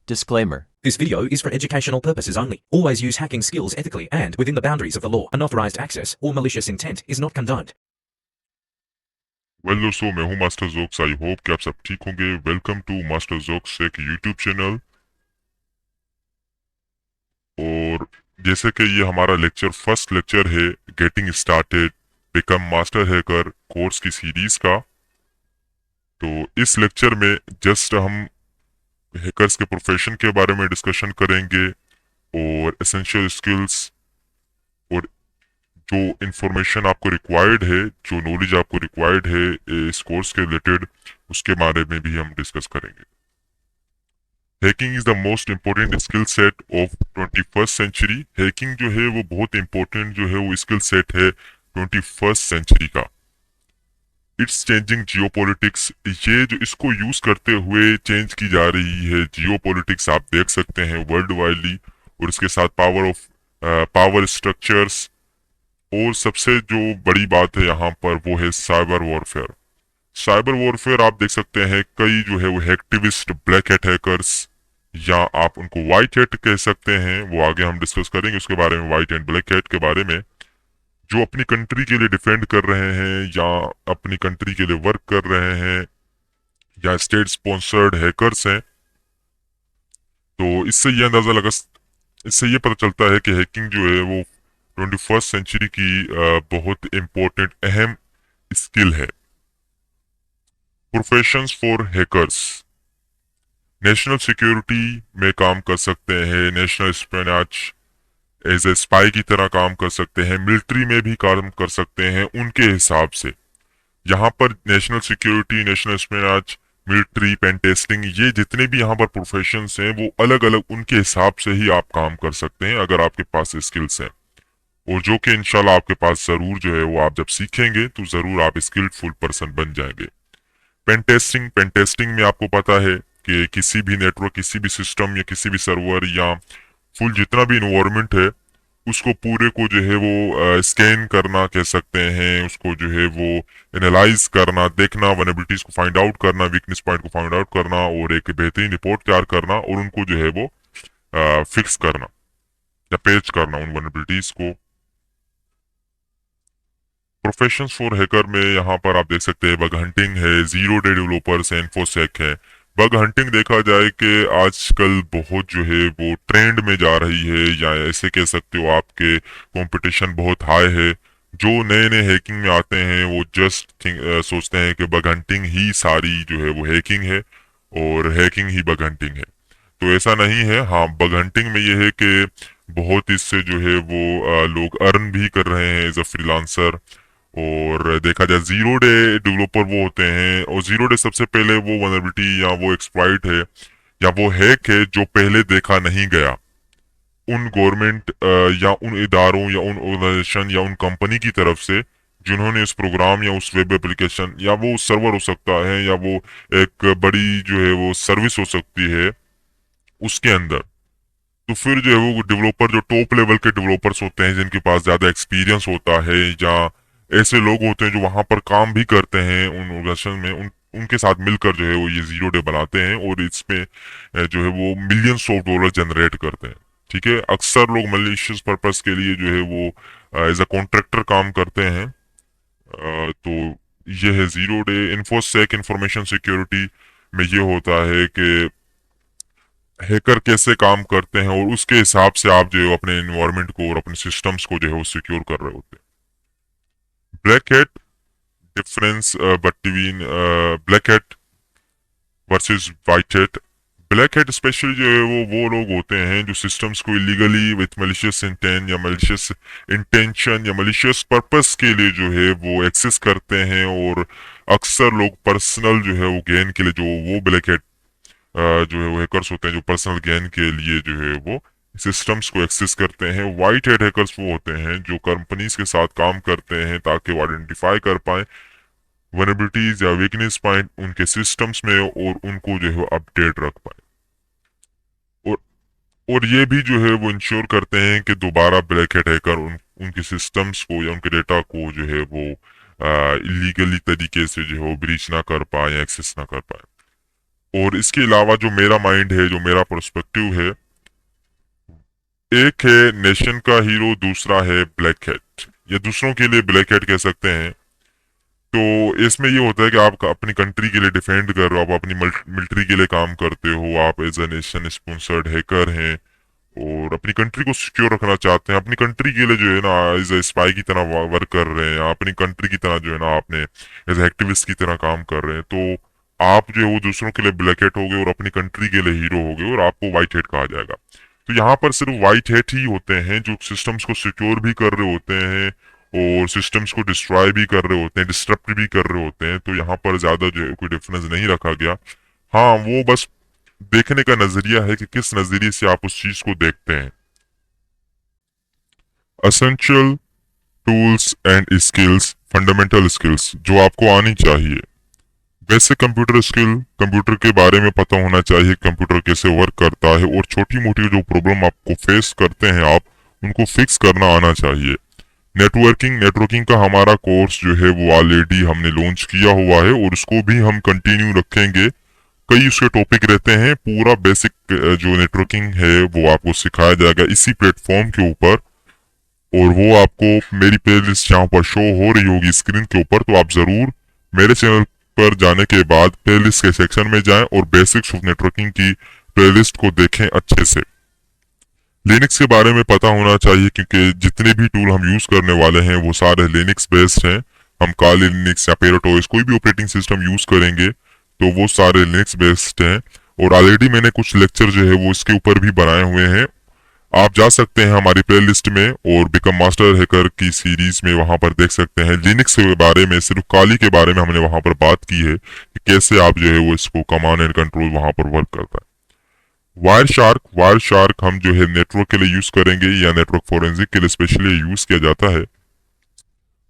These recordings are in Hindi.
Disclaimer. This video is for educational purposes only. Always use hacking skills ethically and within the boundaries of the law. Unauthorized access or malicious intent is not condoned. Well दोस्तों, मैं हूं मास्टर जोक्स। आई होप कि आप सब ठीक होंगे। वेलकम टू मास्टर जोक्स एक यूट्यूब चैनल। और जैसे कि ये हमारा फर्स्ट लेक्चर है getting started become master hacker course की सीरीज का। तो इस लेक्चर में जस्ट हम हैकर्स के प्रोफेशन के बारे में डिस्कशन करेंगे और एसेंशियल स्किल्स और जो इंफॉर्मेशन आपको रिक्वायर्ड है, जो नॉलेज आपको रिक्वायर्ड है इस कोर्स के रिलेटेड, उसके बारे में भी हम डिस्कस करेंगे। Hacking is the most important skill set of 21st century. Hacking जो है वो बहुत इंपॉर्टेंट जो है वो स्किल सेट है 21st सेंचुरी का। It's changing geopolitics. ये जो इसको यूज करते हुए चेंज की जा रही है जियोपॉलिटिक्स, आप देख सकते हैं वर्ल्ड वाइडली। और इसके साथ पावर स्ट्रक्चर्स, और सबसे जो बड़ी बात है यहाँ पर वो है साइबर वॉरफेयर। साइबर वॉरफेयर आप देख सकते हैं कई जो है वो एक्टिविस्ट ब्लैक हैट हैकर्स, या आप उनको व्हाइट हैट कह सकते हैं, वो आगे हम डिस्कस करेंगे उसके बारे में, व्हाइट एंड ब्लैक हैट के बारे में, जो अपनी कंट्री के लिए डिफेंड कर रहे हैं या अपनी कंट्री के लिए वर्क कर रहे हैं या स्टेट स्पॉन्सर्ड हैकर्स हैं। तो इससे ये पता चलता है कि हैकिंग जो है वो 21st सेंचुरी की बहुत इम्पोर्टेंट अहम स्किल है। Professions for hackers. National security में काम कर सकते हैं, नेशनल स्पियोनाज एज ए स्पाई की तरह काम कर सकते हैं, मिलिट्री में भी काम कर सकते हैं उनके हिसाब से। यहाँ पर national security, national espionage, military, pen testing, ये जितने भी यहाँ पर प्रोफेशंस हैं वो अलग अलग उनके हिसाब से ही आप काम कर सकते हैं अगर आपके पास स्किल्स हैं, और जो कि इंशाल्लाह आपके पास जरूर जो है वो आप जब सीखेंगे तो जरूर आप स्किल्डफुल पर्सन बन जाएंगे। पेन टेस्टिंग में आपको पता है कि किसी भी नेटवर्क, किसी भी सिस्टम या किसी भी सर्वर या फुल जितना भी इन्वायरमेंट है उसको पूरे को जो है वो स्कैन करना कह सकते हैं, उसको जो है वो एनालाइज करना, देखना, वनएबिलिटीज को फाइंड आउट करना, वीकनेस पॉइंट को फाइंड आउट करना और एक बेहतरीन रिपोर्ट तैयार करना और उनको जो है वो फिक्स करना या पेच करना उन वनएबिलिटीज को। प्रोफेशंस फॉर हैकर में यहाँ पर आप देख सकते हैं बग हंटिंग है, जीरो डे डेवलपर्स है, इन्फोसेक है। बग हंटिंग देखा जाए कि आजकल बहुत जो है वो ट्रेंड में जा रही है, या ऐसे कह सकते हो आपके कंपटीशन बहुत हाई है। जो नए नए हैकिंग में आते हैं वो जस्ट सोचते हैं कि बग हंटिंग ही सारी जो है वो हैकिंग है और हैकिंग ही बग हंटिंग है। तो ऐसा नहीं है। हाँ, बग हंटिंग में ये है कि बहुत इससे जो है वो लोग अर्न भी कर रहे हैं एज अ फ्रीलांसर। और देखा जाए जीरो डे डेवलपर वो होते हैं, और जीरो डे सबसे पहले वो वनरेबिलिटी या वो एक्सप्लॉइट है या वो हैक है जो पहले देखा नहीं गया उन गवर्नमेंट या उन इदारों या उन ऑर्गेनाइजेशन या उन कंपनी की तरफ से जिन्होंने उस प्रोग्राम या उस वेब एप्लीकेशन, या वो सर्वर हो सकता है या वो एक बड़ी जो है वो सर्विस हो सकती है उसके अंदर। तो फिर जो है वो डेवलपर, जो टॉप लेवल के डेवलपर्स होते हैं जिनके पास ज्यादा एक्सपीरियंस होता है, या ऐसे लोग होते हैं जो वहां पर काम भी करते हैं उन ऑर्गेनाइजेशन में, उनके साथ मिलकर जो है वो ये जीरो डे बनाते हैं और इसमें जो है वो मिलियंस ऑफ डॉलर जनरेट करते हैं। ठीक है, अक्सर लोग मलिशियस पर्पस के लिए जो है वो एज अ कॉन्ट्रैक्टर काम करते हैं। तो ये है zero day. InfoSec, information security में ये होता है कि हैकर कैसे काम करते हैं और उसके हिसाब से आप जो है अपने एनवायरनमेंट को और अपने सिस्टम्स को जो है वो सिक्योर कर रहे होते हैं। Black hat difference between black hat versus white hat. Black hat specially जो है वो लोग होते हैं जो सिस्टम्स को इलीगली विथ मलिशियस इंटेंट या मलिशियस इंटेंशन या मलिशियस पर्पस के लिए जो है वो एक्सेस करते हैं, और अक्सर लोग पर्सनल जो है वो गेन के लिए जो वो ब्लैक हैट जो है वो हैकर्स होते हैं जो पर्सनल गेन के लिए जो है वो सिस्टम्स को एक्सेस करते हैं। वाइट हैट हैकर्स वो होते हैं जो कंपनीज के साथ काम करते हैं ताकि वो आइडेंटिफाई कर पाए वनरेबिलिटीज या वीकनेस पॉइंट उनके सिस्टम्स में और उनको जो है वो अपडेट रख पाए। और और ये भी जो है वो इंश्योर करते हैं कि दोबारा ब्लैक हैट हैकर उनके सिस्टम्स को या उनके डेटा को जो है वो इलीगली तरीके से जो है वो ब्रीच ना कर पाए या एक्सेस ना कर पाए। और इसके अलावा जो मेरा माइंड है, जो मेरा पर्सपेक्टिव है, एक है नेशन का हीरो, दूसरा है ब्लैक हैट, या दूसरों के लिए ब्लैक हैट कह सकते हैं। तो इसमें ये होता है कि आप अपनी कंट्री के लिए डिफेंड कर रहे हो, आप अपनी मिलिट्री के लिए काम करते हो, आप as a nation sponsored hacker हैं और अपनी कंट्री को सिक्योर रखना चाहते हैं, अपनी कंट्री के लिए जो है ना एज ए स्पाई की तरह वर्क कर रहे हैं, अपनी कंट्री की तरह जो है ना आपने एज एक्टिविस्ट की तरह काम कर रहे हैं। तो आप जो है वो दूसरों के लिए ब्लैक हेट हो गए और अपनी कंट्री के लिए हीरो हो गए और आपको व्हाइट हेट कहा जाएगा। तो यहाँ पर सिर्फ व्हाइट हेट ही होते हैं जो सिस्टम्स को सिक्योर भी कर रहे होते हैं और सिस्टम्स को डिस्ट्रॉय भी कर रहे होते हैं, डिस्टर्ब भी कर रहे होते हैं। तो यहाँ पर ज्यादा जो है कोई डिफरेंस नहीं रखा गया। हाँ, वो बस देखने का नजरिया है कि किस नजरिए से आप उस चीज को देखते हैं। Essential tools and skills, fundamental skills जो आपको आनी चाहिए। बेसिक कंप्यूटर स्किल, कंप्यूटर के बारे में पता होना चाहिए, कंप्यूटर कैसे वर्क करता है और छोटी मोटी जो प्रॉब्लम आपको फेस करते हैं आप उनको फिक्स करना आना चाहिए। नेटवर्किंग का हमारा कोर्स जो है वो ऑलरेडी हमने लॉन्च किया हुआ है और उसको भी हम कंटिन्यू रखेंगे। कई उसके टॉपिक रहते हैं, पूरा बेसिक जो नेटवर्किंग है वो आपको सिखाया जाएगा इसी प्लेटफॉर्म के ऊपर। और वो आपको मेरी प्लेलिस्ट यहाँ पर शो हो रही होगी स्क्रीन के ऊपर, तो आप जरूर मेरे चैनल पर जाने के बाद प्लेलिस्ट के सेक्शन में जाएं और बेसिक्स ऑफ नेटवर्किंग की प्लेलिस्ट को देखें अच्छे से। लिनक्स के बारे में पता होना चाहिए क्योंकि जितने भी टूल हम यूज करने वाले हैं वो सारे लिनक्स बेस्ड हैं। हम काली लिनक्स या पेरोटोस कोई भी ऑपरेटिंग सिस्टम यूज करेंगे तो वो सारे लिनक्स बेस्ड हैं। और ऑलरेडी मैंने कुछ लेक्चर जो है वो इसके ऊपर भी बनाए हुए हैं, आप जा सकते हैं हमारी प्लेलिस्ट में और बिकम मास्टर हैकर की सीरीज में वहां पर देख सकते हैं। लिनक्स के बारे में, सिर्फ काली के बारे में हमने वहां पर बात की है कि कैसे आप जो है वो इसको कमांड एंड कंट्रोल वहां पर वर्क करता है। वायर शार्क हम जो है नेटवर्क के लिए यूज करेंगे या नेटवर्क फोरेंसिक के लिए स्पेशली यूज किया जाता है।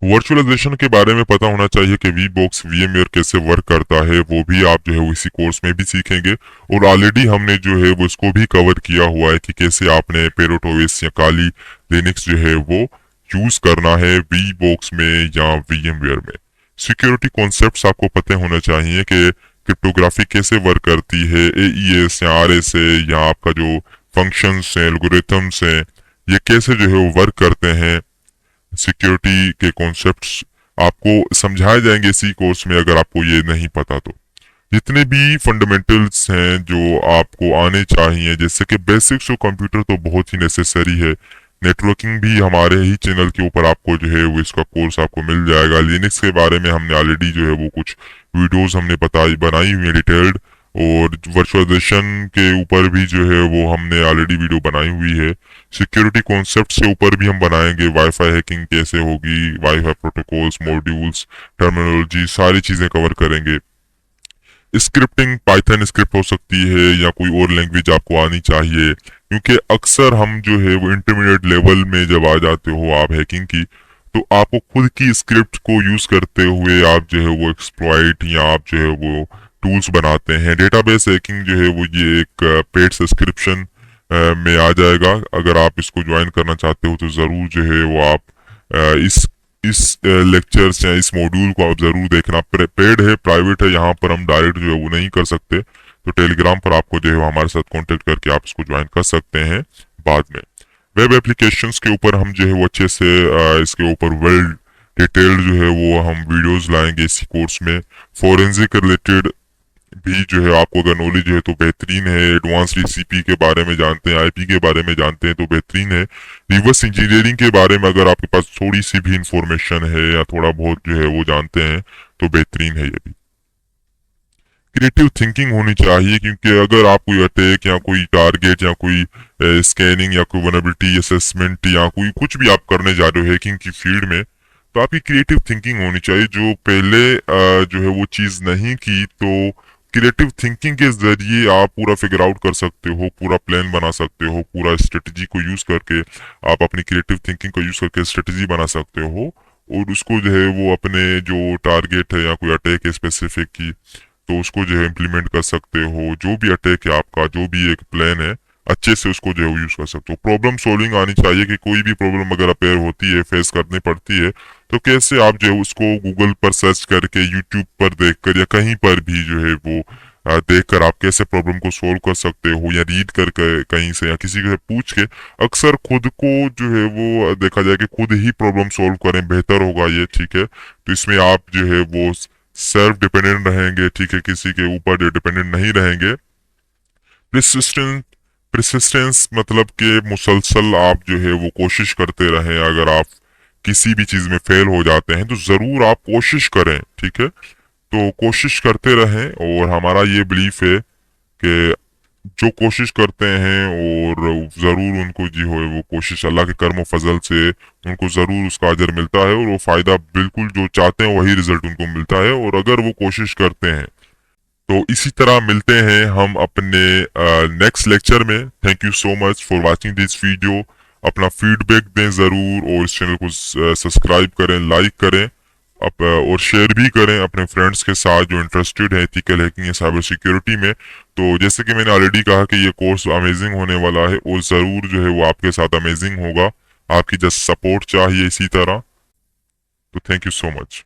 वर्चुअलाइजेशन के बारे में पता होना चाहिए कि वीबॉक्स वीएमवेयर कैसे वर्क करता है, वो भी आप जो है इसी कोर्स में भी सीखेंगे। और ऑलरेडी हमने जो है वो इसको भी कवर किया हुआ है कि कैसे आपने पेरोटोस या काली लिनक्स जो है वो यूज करना है वीबॉक्स में या वीएमवेयर में। सिक्योरिटी कॉन्सेप्ट्स आपको पता होना चाहिए कि क्रिप्टोग्राफी कैसे वर्क करती है, एईएस या आरएसए या आपका जो फंक्शंस हैं, एल्गोरिथम्स हैं, ये कैसे जो है वो वर्क करते हैं। सिक्योरिटी के कॉन्सेप्ट्स आपको समझाए जाएंगे इसी कोर्स में अगर आपको ये नहीं पता तो। जितने भी फंडामेंटल्स हैं जो आपको आने चाहिए, जैसे कि बेसिक्स ऑफ कंप्यूटर तो बहुत ही नेसेसरी है। नेटवर्किंग भी हमारे ही चैनल के ऊपर आपको जो है वो इसका कोर्स आपको मिल जाएगा। लिनक्स के बारे में हमने ऑलरेडी जो है वो कुछ वीडियोस हमने बनाई हुई है डिटेल्ड, और वर्चुअलाइजेशन के ऊपर भी जो है वो हमने ऑलरेडी वीडियो बनाई हुई है। सिक्योरिटी कॉन्सेप्ट्स के ऊपर भी हम बनाएंगे, वाईफाई हैकिंग कैसे होगी, वाईफाई प्रोटोकॉल्स, मॉड्यूल्स, टर्मिनोलॉजी, सारी चीजें कवर करेंगे। स्क्रिप्टिंग पाइथन स्क्रिप्ट हो सकती है या कोई और लैंग्वेज आपको आनी चाहिए, क्योंकि अक्सर हम जो है वो इंटरमीडिएट लेवल में जब आ जाते हो आप हैकिंग की, तो आपको खुद की स्क्रिप्ट को यूज करते हुए आप जो है वो एक्सप्लॉइट या आप जो है वो टूल्स बनाते हैं। डेटाबेस हैकिंग जो है वो ये एक पेड सब्सक्रिप्शन में आ जाएगा। अगर आप इसको ज्वाइन करना चाहते हो तो जरूर जो है वो आप इस लेक्चर्स या इस मॉड्यूल को आप जरूर देखना। पेड है, प्राइवेट है, यहाँ पर हम डायरेक्ट जो है वो नहीं कर सकते। तो टेलीग्राम पर आपको जो है हमारे साथ कांटेक्ट करके आप इसको ज्वाइन कर सकते हैं बाद में। वेब एप्लीकेशंस के ऊपर हम जो है वो अच्छे से इसके ऊपर वेल डिटेल्ड जो है वो हम वीडियोस लाएंगे इसी कोर्स में। फोरेंसिक रिलेटेड भी जो है आपको अगर नॉलेज है तो बेहतरीन है। एडवांस टीसीपी के बारे में जानते हैं, आईपी के बारे में जानते हैं तो बेहतरीन है। रिवर्स इंजीनियरिंग के बारे में अगर आपके पास थोड़ी सी भी इंफॉर्मेशन है या थोड़ा बहुत जो है वो जानते हैं तो बेहतरीन है ये भी। क्रिएटिव थिंकिंग होनी चाहिए, क्योंकि अगर आप कोई अटैक या कोई टारगेट या कोई स्कैनिंग या कोई वनरेबिलिटी असेसमेंट या कोई कुछ भी आप करने जा रहे हो हैकिंग की फील्ड में, तो आपकी क्रिएटिव थिंकिंग होनी चाहिए। जो पहले जो है वो चीज नहीं की, तो क्रिएटिव थिंकिंग के जरिए आप पूरा फिगर आउट कर सकते हो, पूरा प्लान बना सकते हो, पूरा स्ट्रेटजी को यूज करके आप अपनी क्रिएटिव थिंकिंग को यूज करके स्ट्रेटजी बना सकते हो और उसको जो है वो अपने जो टारगेट है या कोई अटैक है स्पेसिफिक की, तो उसको जो है इम्प्लीमेंट कर सकते हो। जो भी अटैक है आपका, जो भी एक प्लान है, अच्छे से उसको जो है यूज कर सकते हो। प्रॉब्लम सॉल्विंग आनी चाहिए कि कोई भी प्रॉब्लम अगर अपेयर होती है, फेस करनी पड़ती है, तो कैसे आप जो है उसको गूगल पर सर्च करके, यूट्यूब पर देखकर या कहीं पर भी जो है वो देखकर आप कैसे प्रॉब्लम को सोल्व कर सकते हो, या रीड कर कहीं से या किसी से पूछ के अक्सर खुद को जो है वो देखा जाए कि खुद ही प्रॉब्लम सोल्व करें, बेहतर होगा ये, ठीक है। तो इसमें आप जो है वो सेल्फ डिपेंडेंट रहेंगे, ठीक है, किसी के ऊपर डिपेंडेंट नहीं रहेंगे। प्रिसिस्टेंट प्रिसिस्टेंस मतलब कि मुसलसल आप जो है वो कोशिश करते रहें। अगर आप किसी भी चीज में फेल हो जाते हैं तो जरूर आप कोशिश करें, ठीक है। तो कोशिश करते रहें, और हमारा ये बिलीफ है कि जो कोशिश करते हैं और जरूर उनको जो है वो कोशिश अल्लाह के कर्म फजल से उनको जरूर उसका अजर मिलता है, और वो फायदा बिल्कुल जो चाहते हैं वही रिजल्ट उनको मिलता है, और अगर वो कोशिश करते हैं। तो इसी तरह मिलते हैं हम अपने नेक्स्ट लेक्चर में। Thank you so much for watching this video. अपना फीडबैक दें ज़रूर, और इस चैनल को सब्सक्राइब करें, लाइक करें, और शेयर भी करें अपने फ्रेंड्स के साथ जो इंटरेस्टेड है एथिकल हैकिंग या साइबर सिक्योरिटी में। तो जैसे कि मैंने ऑलरेडी कहा कि ये कोर्स अमेजिंग होने वाला है, और ज़रूर जो है वो आपके साथ अमेजिंग होगा। आपकी जस्ट सपोर्ट चाहिए इसी तरह। तो थैंक यू सो मच।